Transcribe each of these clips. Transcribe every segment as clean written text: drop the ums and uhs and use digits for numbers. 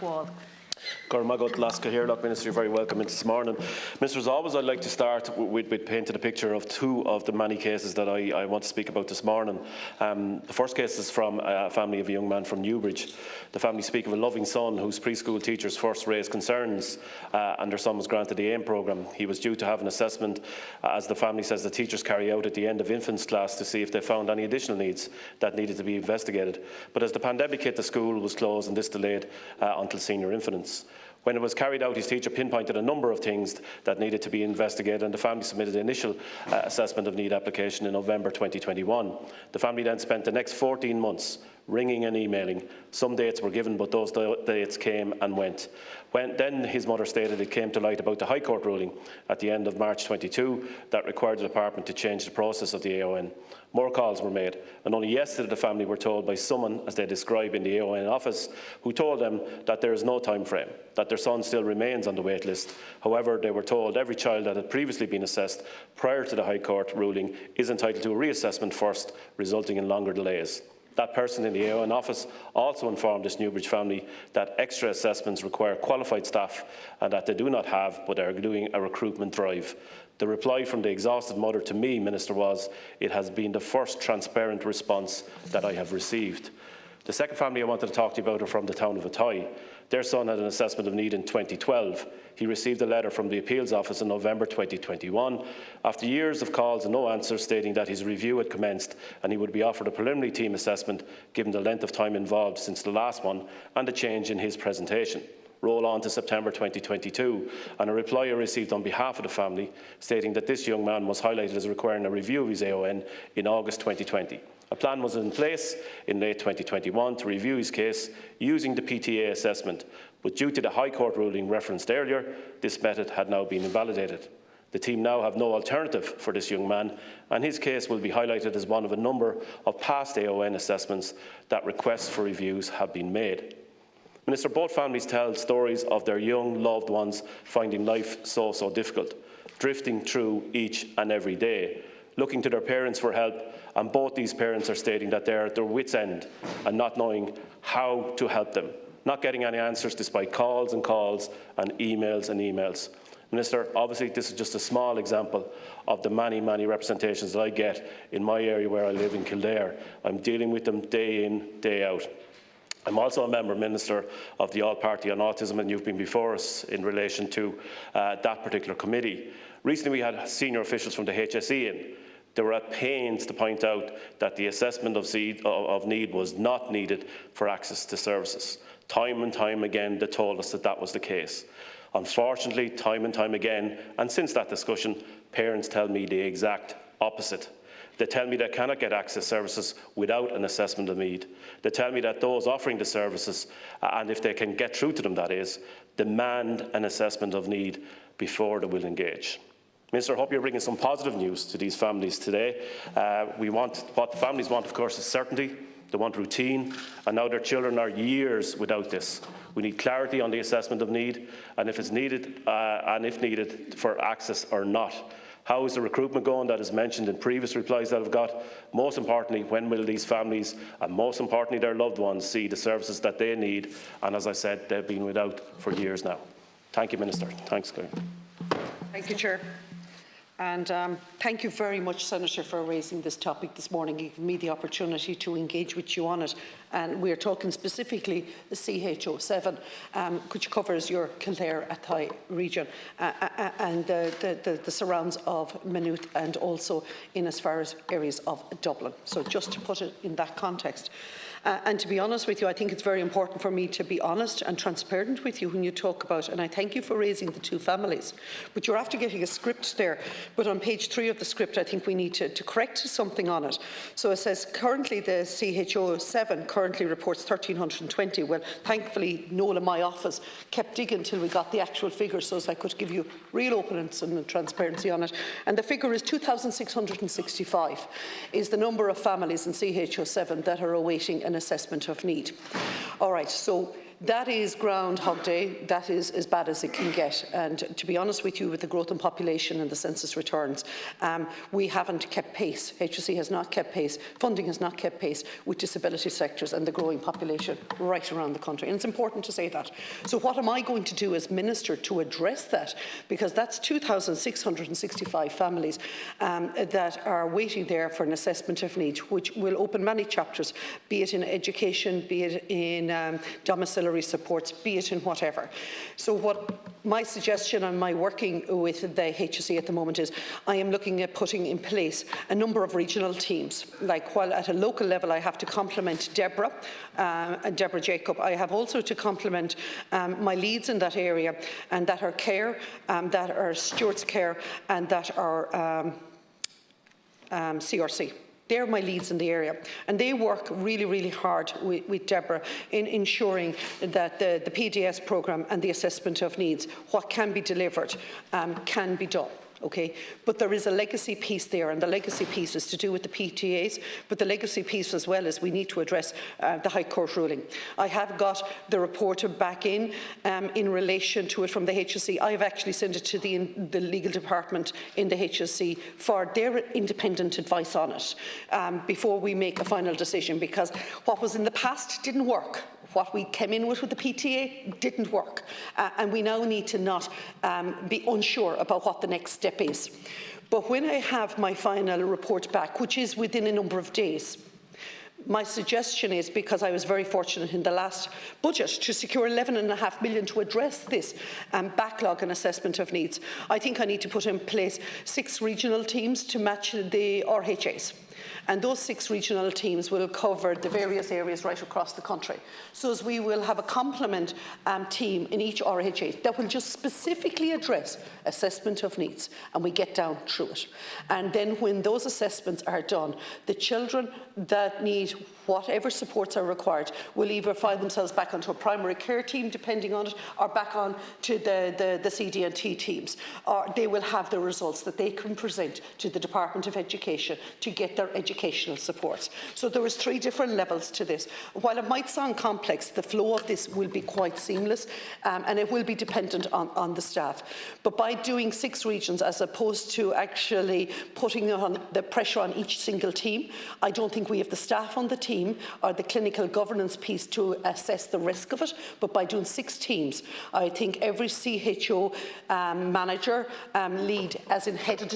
Wall. Minister, you're very welcome this morning. Minister, as always, I'd like to start with painting a picture of two of the many cases that I want to speak about this morning. The first case is from a family of a young man from Newbridge. The family speak of a loving son whose preschool teachers first raised concerns and their son was granted the AIM programme. He was due to have an assessment, as the family says the teachers carry out at the end of infants class to see if they found any additional needs that needed to be investigated. But as the pandemic hit, the school was closed and this delayed until senior infants. When it was carried out, his teacher pinpointed a number of things that needed to be investigated, and the family submitted the initial assessment of need application in November 2021. The family then spent the next 14 months ringing and emailing. Some dates were given, but those dates came and went. Then his mother stated it came to light about the High Court ruling at the end of March 22 that required the department to change the process of the AON. More calls were made, and only yesterday the family were told by someone, as they describe in the AON office, who told them that there is no time frame, that their son still remains on the wait list. However, they were told every child that had previously been assessed prior to the High Court ruling is entitled to a reassessment first, resulting in longer delays. That person in the AON office also informed this Newbridge family that extra assessments require qualified staff and that they do not have, but are doing a recruitment drive. The reply from the exhausted mother to me, Minister, was, "It has been the first transparent response that I have received." The second family I wanted to talk to you about are from the town of Athy. Their son had an assessment of need in 2012. He received a letter from the appeals office in November 2021, after years of calls and no answers, stating that his review had commenced and he would be offered a preliminary team assessment given the length of time involved since the last one and the change in his presentation. Roll on to September 2022, and a reply I received on behalf of the family stating that this young man was highlighted as requiring a review of his AON in August 2020. A plan was in place in late 2021 to review his case using the PTA assessment, but due to the High Court ruling referenced earlier, this method had now been invalidated. The team now have no alternative for this young man, and his case will be highlighted as one of a number of past AON assessments that requests for reviews have been made. Minister, both families tell stories of their young loved ones finding life so difficult, drifting through each and every day, looking to their parents for help, and both these parents are stating that they're at their wits' end and not knowing how to help them, not getting any answers despite calls and calls and emails. Minister, obviously this is just a small example of the many representations that I get in my area where I live in Kildare. I'm dealing with them day in, day out. I'm also a member, Minister, of the All-Party on Autism, and you've been before us in relation to that particular committee. Recently we had senior officials from the HSE in. They were at pains to point out that the assessment of need was not needed for access to services. Time and time again they told us that that was the case. Unfortunately, time and time again, and since that discussion, parents tell me the exact opposite. They tell me they cannot get access services without an assessment of need. They tell me that those offering the services, and if they can get through to them that is, demand an assessment of need before they will engage. Minister, I hope you're bringing some positive news to these families today. What the families want, of course, is certainty. They want routine, and now their children are years without this. We need clarity on the assessment of need, and if it's needed, and if needed, for access or not. How is the recruitment going that is mentioned in previous replies that I've got? Most importantly, when will these families, and most importantly their loved ones, see the services that they need? And as I said, they've been without for years now. Thank you, Minister. Thanks, Claire. Thank you, Chair. And thank you very much, Senator, for raising this topic this morning, giving me the opportunity to engage with you on it. And we are talking specifically the CHO7, which covers your Kildare Athy region and the surrounds of Maynooth, and also in as far as areas of Dublin. So just to put it in that context. And to be honest with you, I think it's very important for me to be honest and transparent with you when you talk about, and I thank you for raising the two families, but you're after getting a script there. But on page 3 of the script, I think we need to correct something on it. So it says currently the CHO7 currently reports 1,320. Well, thankfully, Noel in my office kept digging until we got the actual figure so as I could give you real openness and transparency on it. And the figure is 2,665 is the number of families in CHO7 that are awaiting an assessment of need. All right, so that is Groundhog Day. That is as bad as it can get. And to be honest with you, with the growth in population and the census returns, we haven't kept pace. HSE has not kept pace. Funding has not kept pace with disability sectors and the growing population right around the country. And it's important to say that. So what am I going to do as Minister to address that? Because that's 2,665 families that are waiting there for an assessment of need, which will open many chapters, be it in education, be it in domiciliary supports, be it in whatever. So what my suggestion and my working with the HSE at the moment is I am looking at putting in place a number of regional teams. Like while at a local level I have to complement Deborah and Deborah Jacob, I have also to complement my leads in that area, and that are care, that are Stewart's Care, and that are CRC. They're my leads in the area, and they work really, really hard with Deborah in ensuring that the PDS programme and the assessment of needs, what can be delivered, can be done. Okay, but there is a legacy piece there, and the legacy piece is to do with the PTAs, but the legacy piece as well is we need to address the High Court ruling. I have got the report back in relation to it from the HSE. I have actually sent it to the legal department in the HSE for their independent advice on it before we make a final decision, because what was in the past didn't work. What we came in with the PTA didn't work, and we now need to not be unsure about what the next step is. But when I have my final report back, which is within a number of days, my suggestion is, because I was very fortunate in the last budget to secure 11.5 million to address this backlog and assessment of needs, I think I need to put in place 6 regional teams to match the RHAs. And those 6 regional teams will cover the various areas right across the country. So as we will have a complement team in each RHA that will just specifically address assessment of needs, and we get down through it. And then when those assessments are done, the children that need whatever supports are required will either find themselves back onto a primary care team, depending on it, or back on to the CD&T teams. Or they will have the results that they can present to the Department of Education to get their educational supports. So there is 3 different levels to this. While it might sound complex, the flow of this will be quite seamless, and it will be dependent on the staff. But by doing 6 regions as opposed to actually putting on the pressure on each single team, I don't think we have the staff on the team or the clinical governance piece to assess the risk of it. But by doing 6 teams, I think every CHO manager, lead, as in head of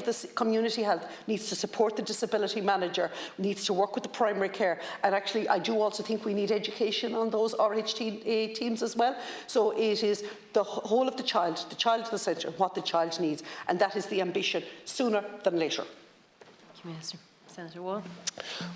the community health, needs to support the disability manager, needs to work with the primary care, and actually I do also think we need education on those RHTA teams as well. So it is the whole of the child at the centre, what the child needs, and that is the ambition, sooner than later. Thank you, Minister. Senator Wall.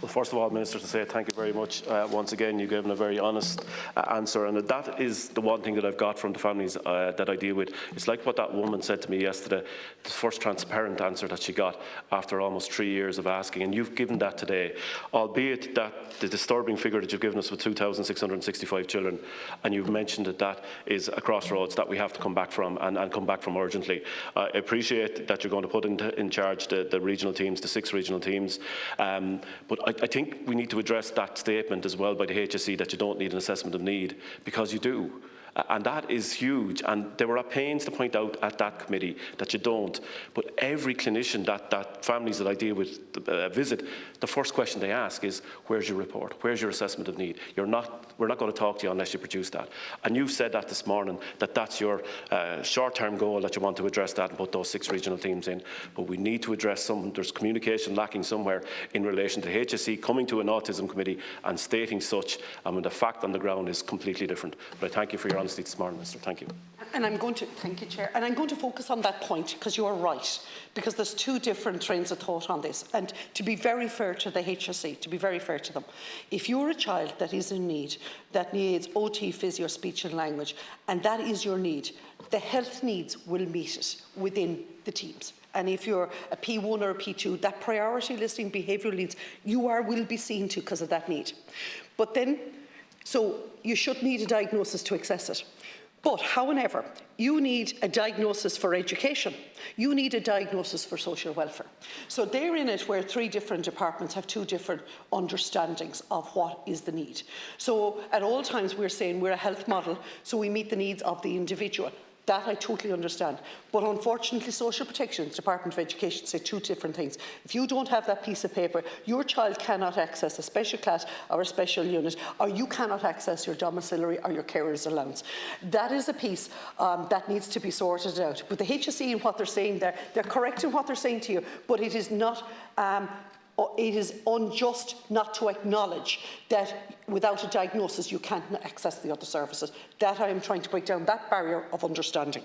Well, first of all, Minister, to say thank you very much. Once again, you've given a very honest answer, and that is the one thing that I've got from the families that I deal with. It's like what that woman said to me yesterday, the first transparent answer that she got after almost 3 years of asking, and you've given that today, albeit that the disturbing figure that you've given us with 2,665 children, and you've mentioned that is a crossroads that we have to come back from, and come back from urgently. I appreciate that you're going to put in charge the regional teams, the 6 regional teams. But I think we need to address that statement as well by the HSE that you don't need an assessment of need, because you do. And that is huge, and they were at pains to point out at that committee that you don't. But every clinician that families that I deal with visit, the first question they ask is, where's your report? Where's your assessment of need? We're not going to talk to you unless you produce that. And you've said that this morning, that's your short-term goal, that you want to address that and put those 6 regional teams in. But we need to address there's communication lacking somewhere in relation to HSE coming to an autism committee and stating such, and when the fact on the ground is completely different. But I thank you for your honesty this morning, Minister. Thank you. And I'm going to, thank you, Chair, and I'm going to focus on that point, because you are right, because there's 2 different trains of thought on this. And to be very fair to the HSE, to be very fair to them, if you're a child that is in need, that needs OT, physio, speech and language, and that is your need, the health needs will meet it within the teams. And if you're a P1 or a P2, that priority listing behavioural needs, will be seen to because of that need. But then, so you should need a diagnosis to access it. But, however, you need a diagnosis for education. You need a diagnosis for social welfare. So they're in it where 3 different departments have 2 different understandings of what is the need. So at all times we're saying we're a health model, so we meet the needs of the individual. That I totally understand. But unfortunately, Social Protection, Department of Education say 2 different things. If you don't have that piece of paper, your child cannot access a special class or a special unit, or you cannot access your domiciliary or your carer's allowance. That is a piece that needs to be sorted out. But the HSE and what they're saying there, they're correct in what they're saying to you, but it is not it is unjust not to acknowledge that without a diagnosis you can't access the other services. That I am trying to break down that barrier of understanding.